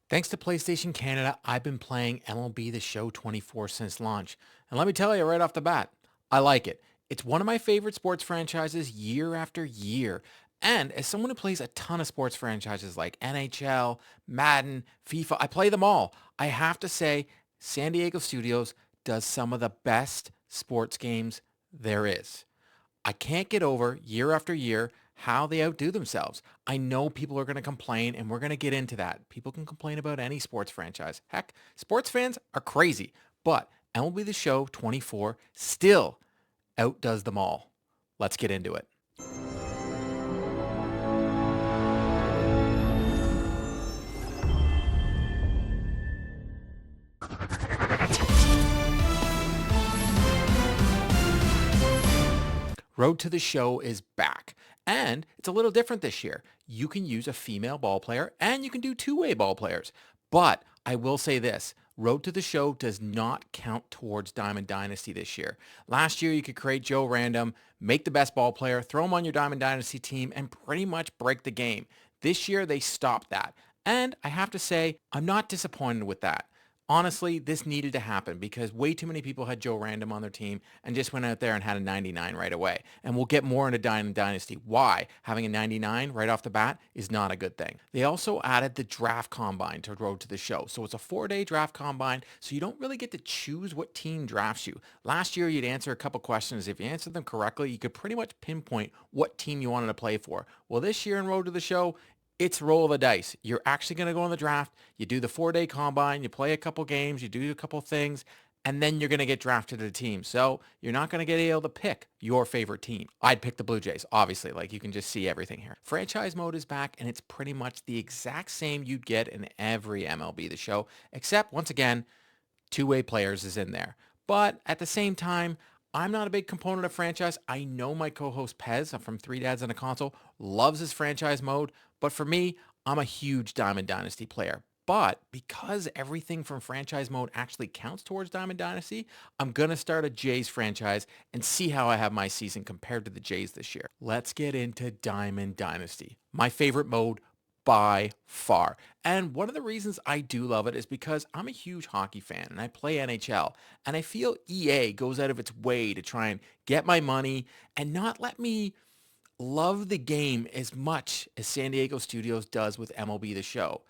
Thanks to PlayStation Canada, I've been playing MLB The Show 24 since launch. And let me tell you right off the bat, I like it. It's one of my favorite sports franchises year after year. And as someone who plays a ton of sports franchises like NHL, Madden, FIFA, I play them all. I have to say, San Diego Studios does some of the best sports games there is. I can't get over year after year how they outdo themselves. I know people are going to complain, and we're going to get into that. People can complain about any sports franchise. Heck, sports fans are crazy, but MLB The Show 24 still outdoes them all. Let's get into it. Road to the Show is back, and it's a little different this year. You can use a female ball player, and you can do two-way ball players. But I will say this, Road to the Show does not count towards Diamond Dynasty this year. Last year, you could create Joe Random, make the best ball player, throw him on your Diamond Dynasty team, and pretty much break the game. This year, they stopped that. And I have to say, I'm not disappointed with that. Honestly, this needed to happen because way too many people had Joe Random on their team and just went out there and had a 99 right away. And we'll get more into Dynasty. Why having a 99 right off the bat is not a good thing. They also added the draft combine to Road to the Show. So it's a 4-day draft combine, so you don't really get to choose what team drafts you. Last year, you'd answer a couple questions. If you answered them correctly, you could pretty much pinpoint what team you wanted to play for. Well, this year in Road to the Show, it's roll of the dice. You're actually going to go in the draft. You do the 4-day combine. You play a couple games. You do a couple things. And then you're going to get drafted to the team. So you're not going to get able to pick your favorite team. I'd pick the Blue Jays, obviously. Like you can just see everything here. Franchise mode is back, and it's pretty much the exact same you'd get in every MLB The Show, except, once again, two-way players is in there. But at the same time, I'm not a big component of franchise. I know my co-host Pez from Three Dads on a Console loves his franchise mode, but for me, I'm a huge Diamond Dynasty player. But because everything from franchise mode actually counts towards Diamond Dynasty, I'm going to start a Jays franchise and see how I have my season compared to the Jays this year. Let's get into Diamond Dynasty, my favorite mode by far. And one of the reasons I do love it is because I'm a huge hockey fan and I play NHL, and I feel EA goes out of its way to try and get my money and not let me love the game as much as San Diego Studios does with MLB The Show.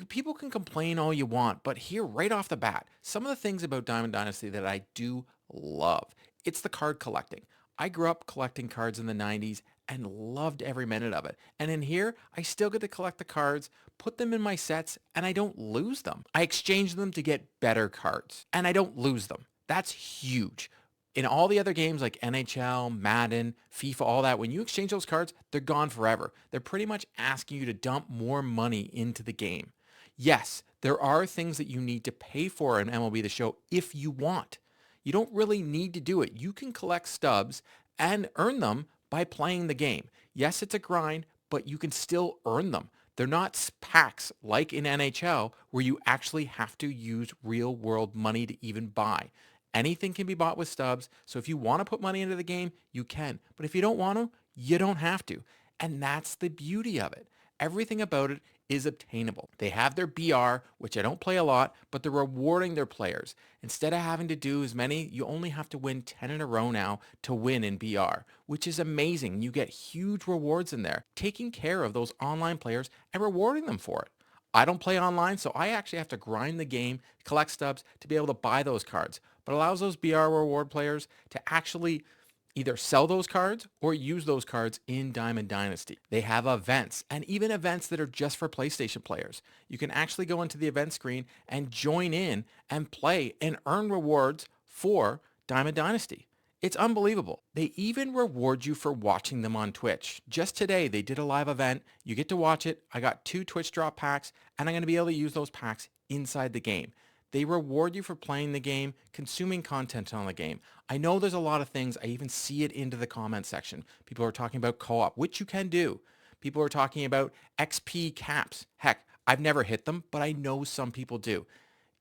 People can complain all you want, but here right off the bat, some of the things about Diamond Dynasty that I do love, it's the card collecting. I grew up collecting cards in the 90s and loved every minute of it. And in here, I still get to collect the cards, put them in my sets, and I don't lose them. I exchange them to get better cards, and I don't lose them. That's huge. In all the other games like NHL, Madden, FIFA, all that, when you exchange those cards, they're gone forever. They're pretty much asking you to dump more money into the game. Yes, there are things that you need to pay for in MLB The Show if you want. You don't really need to do it. You can collect stubs and earn them by playing the game. Yes, it's a grind, but you can still earn them. They're not packs like in NHL where you actually have to use real world money to even buy. Anything can be bought with stubs. So if you want to put money into the game, you can. But if you don't want to, you don't have to. And that's the beauty of it. Everything about it is obtainable. They have their BR, which I don't play a lot, but they're rewarding their players. Instead of having to do as many, you only have to win 10 in a row now to win in BR, which is amazing. You get huge rewards in there, taking care of those online players and rewarding them for it. I don't play online, so I actually have to grind the game, collect stubs to be able to buy those cards, but allows those BR reward players to actually either sell those cards or use those cards in Diamond Dynasty. They have events, and even events that are just for PlayStation players. You can actually go into the event screen and join in and play and earn rewards for Diamond Dynasty. It's unbelievable. They even reward you for watching them on Twitch. Just today, they did a live event. You get to watch it. I got 2 Twitch drop packs, and I'm going to be able to use those packs inside the game. They reward you for playing the game, consuming content on the game. I know there's a lot of things. I even see it into the comment section. People are talking about co-op, which you can do. People are talking about XP caps. Heck, I've never hit them, but I know some people do.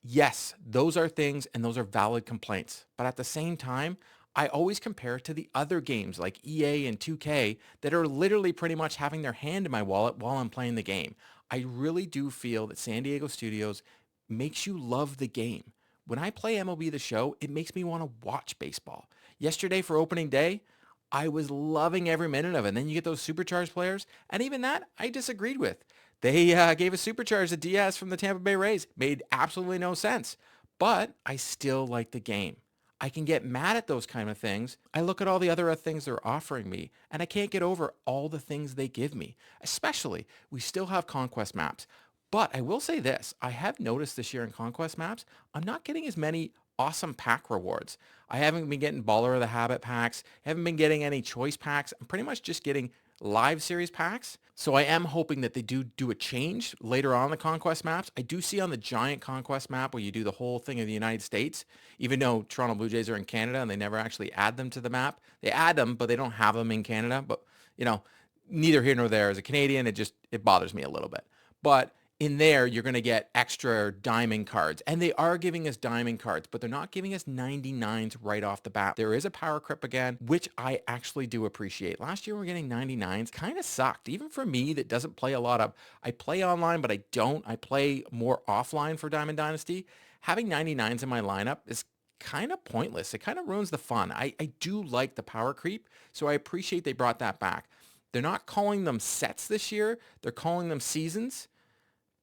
Yes, those are things and those are valid complaints. But at the same time, I always compare it to the other games like EA and 2K that are literally pretty much having their hand in my wallet while I'm playing the game. I really do feel that San Diego Studios makes you love the game. When I play MLB The Show, it makes me want to watch baseball. Yesterday for opening day, I was loving every minute of it. And then you get those supercharged players, and even that I disagreed with. They gave a supercharge to Diaz from the Tampa Bay Rays. Made absolutely no sense. But I still like the game. I can get mad at those kind of things. I look at all the other things they're offering me, and I can't get over all the things they give me. Especially, we still have conquest maps. But I will say this, I have noticed this year in conquest maps, I'm not getting as many awesome pack rewards. I haven't been getting Baller of the Habit packs, haven't been getting any choice packs. I'm pretty much just getting live series packs. So I am hoping that they do a change later on in the conquest maps. I do see on the giant conquest map where you do the whole thing of the United States, even though Toronto Blue Jays are in Canada and they never actually add them to the map. They add them, but they don't have them in Canada. But, you know, neither here nor there. As a Canadian, it bothers me a little bit. But in there, you're going to get extra diamond cards. And they are giving us diamond cards, but they're not giving us 99s right off the bat. There is a power crip again, which I actually do appreciate. Last year, we were getting 99s. Kind of sucked. Even for me that doesn't play a lot of, I play online, but I don't. I play more offline for Diamond Dynasty. Having 99s in my lineup is kind of pointless. It kind of ruins the fun. I do like the power creep, so I appreciate they brought that back. They're not calling them sets this year. They're calling them seasons.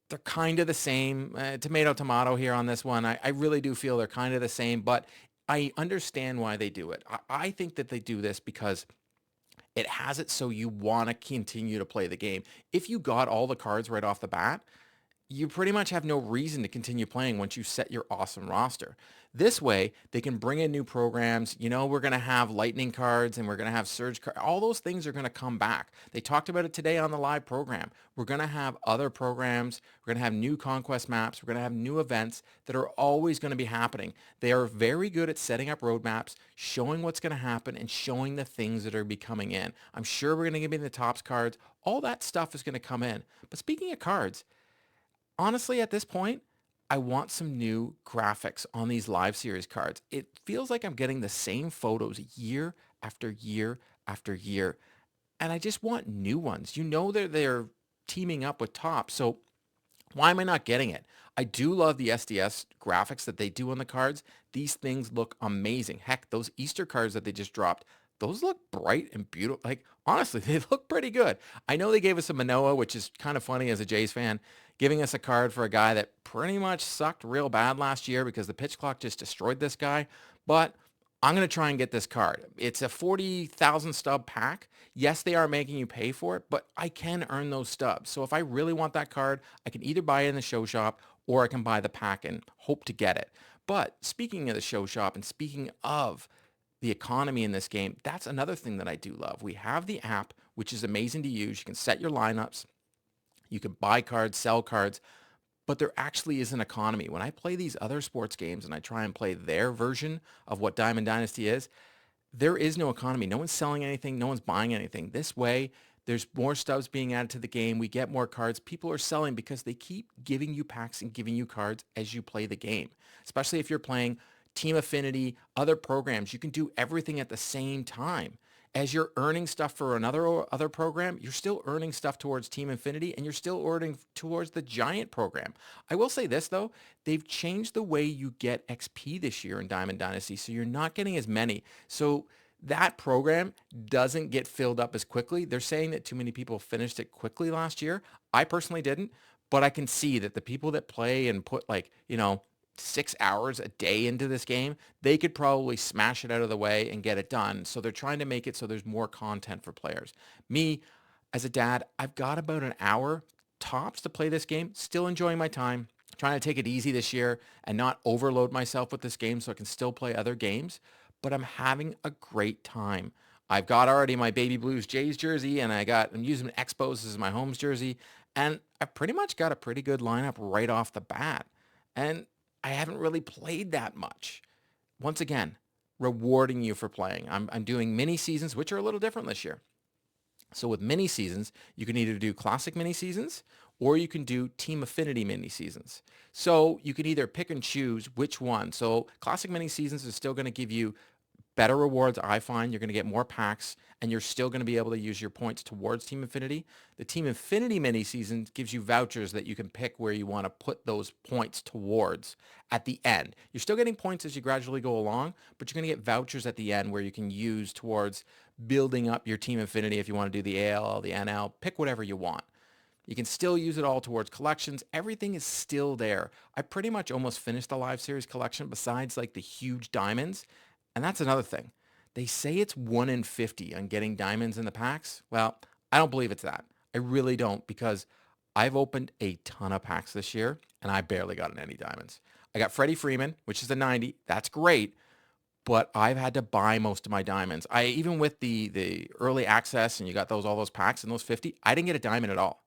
They're kind of the same. Tomato, tomato here on this one. I really do feel they're kind of the same, but I understand why they do it. I think that they do this because it has it so you want to continue to play the game. If you got all the cards right off the bat, you pretty much have no reason to continue playing once you set your awesome roster. This way, they can bring in new programs. You know, we're going to have lightning cards and we're going to have surge cards. All those things are going to come back. They talked about it today on the live program. We're going to have other programs. We're going to have new conquest maps. We're going to have new events that are always going to be happening. They are very good at setting up roadmaps, showing what's going to happen, and showing the things that are be coming in. I'm sure we're going to give me the tops cards. All that stuff is going to come in. But speaking of cards, honestly, at this point, I want some new graphics on these live series cards. It feels like I'm getting the same photos year after year after year. And I just want new ones. You know they're teaming up with Top. So why am I not getting it? I do love the SDS graphics that they do on the cards. These things look amazing. Heck, those Easter cards that they just dropped, those look bright and beautiful. Like, honestly, they look pretty good. I know they gave us a Manoah, which is kind of funny as a Jays fan, giving us a card for a guy that pretty much sucked real bad last year because the pitch clock just destroyed this guy. But I'm going to try and get this card. It's a 40,000 stub pack. Yes, they are making you pay for it, but I can earn those stubs. So if I really want that card, I can either buy it in the show shop or I can buy the pack and hope to get it. But speaking of the show shop and speaking of the economy in this game, that's another thing that I do love. We have the app, which is amazing to use. You can set your lineups. You can buy cards, sell cards, but there actually is an economy. When I play these other sports games and I try and play their version of what Diamond Dynasty is, there is no economy. No one's selling anything. No one's buying anything. This way, there's more stubs being added to the game. We get more cards. People are selling because they keep giving you packs and giving you cards as you play the game, especially if you're playing Team Affinity, other programs. You can do everything at the same time. As you're earning stuff for another other program, you're still earning stuff towards Team Infinity, and you're still earning towards the Giant program. I will say this, though. They've changed the way you get XP this year in Diamond Dynasty, so you're not getting as many. So that program doesn't get filled up as quickly. They're saying that too many people finished it quickly last year. I personally didn't, but I can see that the people that play and put 6 hours a day into this game, they could probably smash it out of the way and get it done. So they're trying to make it so there's more content for players. Me, as a dad, I've got about an hour tops to play this game, still enjoying my time, trying to take it easy this year and not overload myself with this game so I can still play other games, but I'm having a great time. I've got already my Baby Blues Jays jersey, and I'm using Expos as my Homes jersey, and I've pretty much got a pretty good lineup right off the bat. And I haven't really played that much. Once again, rewarding you for playing. I'm doing mini seasons, which are a little different this year. So with mini seasons, you can either do classic mini seasons or you can do Team Affinity mini seasons. So you can either pick and choose which one. So classic mini seasons is still going to give you better rewards, I find. You're going to get more packs, and you're still going to be able to use your points towards Team Infinity. The Team Infinity mini-season gives you vouchers that you can pick where you want to put those points towards at the end. You're still getting points as you gradually go along, but you're going to get vouchers at the end where you can use towards building up your Team Infinity if you want to do the AL, the NL, pick whatever you want. You can still use it all towards collections. Everything is still there. I pretty much almost finished the live series collection besides like the huge diamonds. And that's another thing. They say it's 1 in 50 on getting diamonds in the packs. Well, I don't believe it's that. I really don't, because I've opened a ton of packs this year and I barely gotten any diamonds. I got Freddie Freeman, which is a 90. That's great. But I've had to buy most of my diamonds. Even with the early access and you got all those packs and those 50, I didn't get a diamond at all.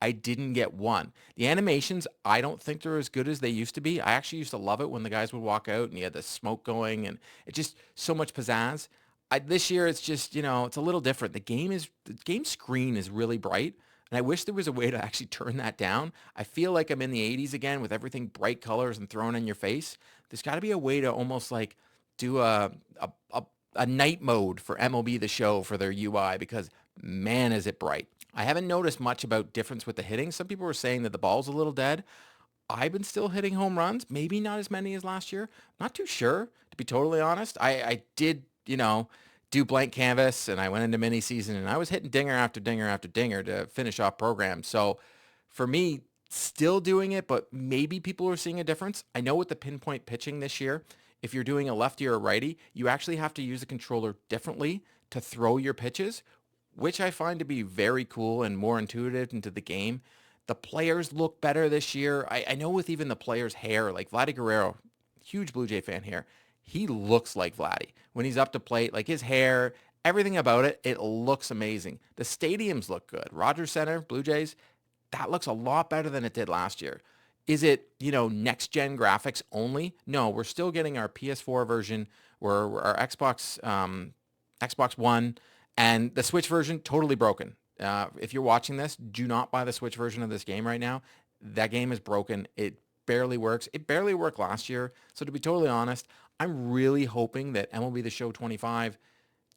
I didn't get one. The animations, I don't think they're as good as they used to be. I actually used to love it when the guys would walk out and you had the smoke going and it just so much pizzazz. This year it's just, it's a little different. The game screen is really bright, and I wish there was a way to actually turn that down. I feel like I'm in the 80s again with everything bright colors and thrown in your face. There's got to be a way to almost like do a night mode for MLB The Show for their UI, because man, is it bright. I haven't noticed much about difference with the hitting. Some people were saying that the ball's a little dead. I've been still hitting home runs, maybe not as many as last year. Not too sure, to be totally honest. I did, do blank canvas, and I went into mini season, and I was hitting dinger after dinger after dinger to finish off programs. So for me, still doing it, but maybe people are seeing a difference. I know with the pinpoint pitching this year, if you're doing a lefty or a righty, you actually have to use the controller differently to throw your pitches, which I find to be very cool and more intuitive into the game. The players look better this year. I know with even the players' hair, like Vladdy Guerrero, huge Blue Jay fan here, he looks like Vladdy. When he's up to plate, like his hair, everything about it, it looks amazing. The stadiums look good. Rogers Center, Blue Jays, that looks a lot better than it did last year. Is it, next-gen graphics only? No, we're still getting our PS4 version, or our Xbox One, and the Switch version, totally broken. If you're watching this, do not buy the Switch version of this game right now. That game is broken. It barely works. It barely worked last year. So to be totally honest, I'm really hoping that MLB The Show 25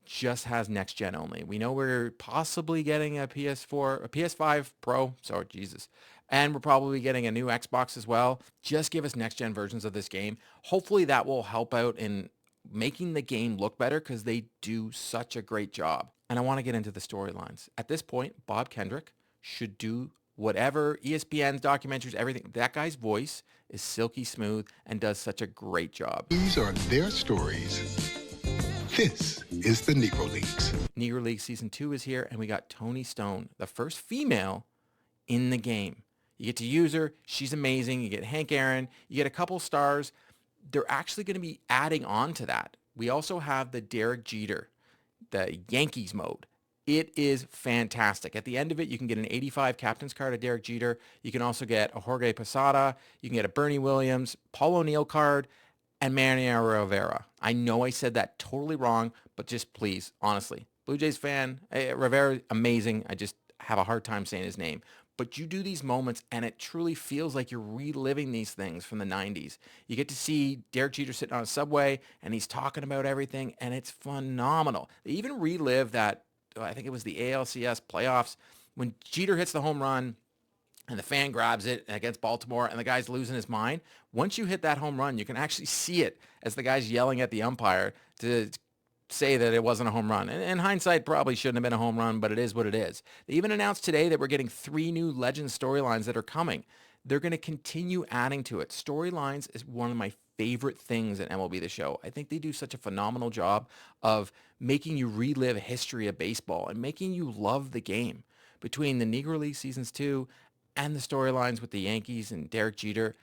just has next gen only. We know we're possibly getting a PS4, a PS5 Pro. Sorry, Jesus. And we're probably getting a new Xbox as well. Just give us next gen versions of this game. Hopefully that will help out in making the game look better, because they do such a great job. And I want to get into the storylines. At this point, Bob Kendrick should do whatever, ESPN's documentaries, everything. That guy's voice is silky smooth and does such a great job. These are their stories. This is the Negro Leagues. Negro League Season 2 is here, and we got Toni Stone, the first female in the game. You get to use her. She's amazing. You get Hank Aaron. You get a couple stars. They're actually going to be adding on to that. We also have the Derek Jeter, the Yankees mode. It is fantastic. At the end of it, you can get an 85 captain's card of Derek Jeter. You can also get a Jorge Posada. You can get a Bernie Williams, Paul O'Neill card, and Mariano Rivera. I know I said that totally wrong, but just please, honestly, Blue Jays fan, Rivera, amazing. I just have a hard time saying his name. But you do these moments, and it truly feels like you're reliving these things from the 90s. You get to see Derek Jeter sitting on a subway, and he's talking about everything, and it's phenomenal. They even relive that, I think it was the ALCS playoffs, when Jeter hits the home run, and the fan grabs it against Baltimore, and the guy's losing his mind. Once you hit that home run, you can actually see it as the guy's yelling at the umpire to say that it wasn't a home run. And in hindsight, probably shouldn't have been a home run, but it is what it is. They even announced today that we're getting 3 new Legend storylines that are coming. They're going to continue adding to it. Storylines is one of my favorite things at MLB The Show. I think they do such a phenomenal job of making you relive history of baseball and making you love the game. Between the Negro League Seasons 2 and the storylines with the Yankees and Derek Jeter,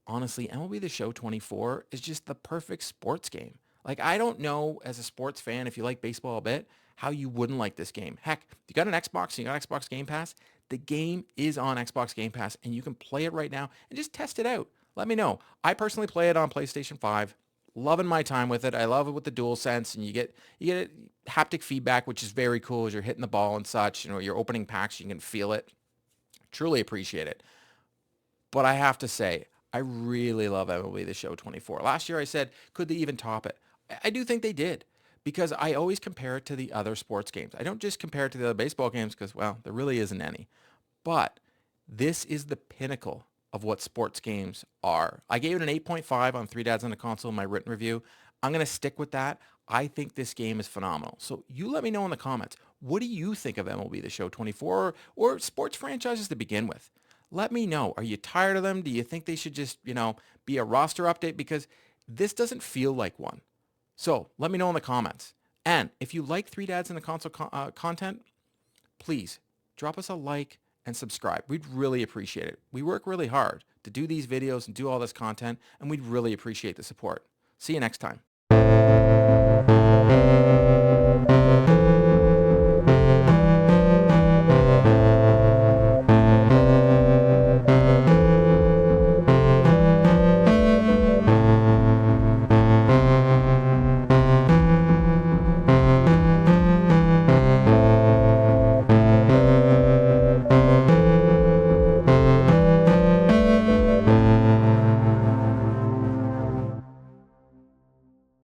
honestly, MLB The Show 24 is just the perfect sports game. Like, I don't know, as a sports fan, if you like baseball a bit, how you wouldn't like this game. Heck, if you got an Xbox and you got Xbox Game Pass, the game is on Xbox Game Pass, and you can play it right now and just test it out. Let me know. I personally play it on PlayStation 5. Loving my time with it. I love it with the DualSense, and you get haptic feedback, which is very cool as you're hitting the ball and such. You're opening packs, you can feel it. Truly appreciate it. But I have to say, I really love MLB The Show 24. Last year I said, could they even top it? I do think they did. because I always compare it to the other sports games. I don't just compare it to the other baseball games because, well, there really isn't any. But this is the pinnacle of what sports games are. I gave it an 8.5 on Three Dads on a Console in my written review. I'm going to stick with that. I think this game is phenomenal. So you let me know in the comments. What do you think of MLB The Show 24 or sports franchises to begin with? Let me know. Are you tired of them? Do you think they should just, be a roster update? Because this doesn't feel like one. So let me know in the comments. And if you like Three Dads in the Console content, please drop us a like and subscribe. We'd really appreciate it. We work really hard to do these videos and do all this content, and we'd really appreciate the support. See you next time.